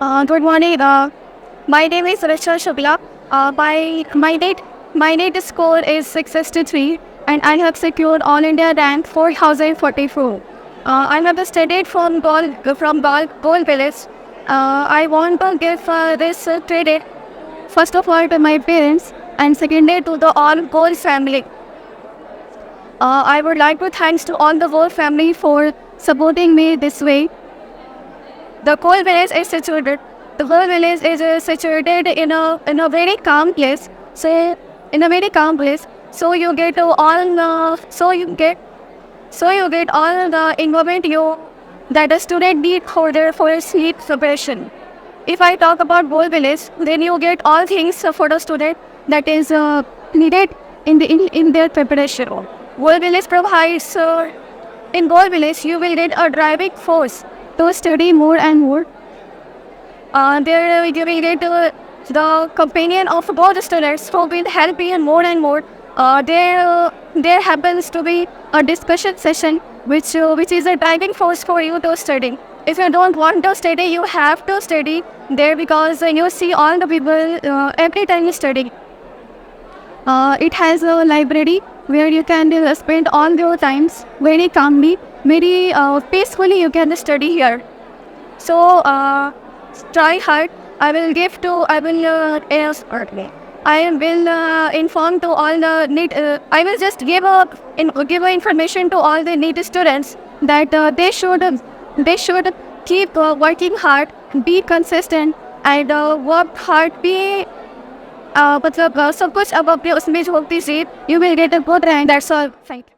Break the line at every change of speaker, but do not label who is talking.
Good morning. My name is Richa Shulka. My NEET score is 663, and I have secured All India rank 4044. I have studied from Gold Village. I want to give this credit first of all to my parents, and secondly to the all Gold family. I would like to thanks to all the Gold family for supporting me this way. The coal village is situated. The coal village is situated in a very calm place. So in a very calm place. So you get all the environment that a student need for his sleep preparation. If I talk about Goal Village, then you get all things for the student that is needed in their preparation. Goal Village provides in Goal Village you will get a driving force to study more and more. There you will get the companion of both students who will help you more and more. There happens to be a discussion session which is a driving force for you to study. If you don't want to study, you have to study there because you see all the people every time you study. It has a library where you can spend all your times very calmly, very peacefully. You can study here. So try hard. I will inform to all the NEET. I will just give a information to all the NEET students that they should keep working hard, be consistent, and work hard. Be मतलब सब कुछ अब अपने उसमें झोंक दीजिए. You will get a good rank. That's all. Thank you.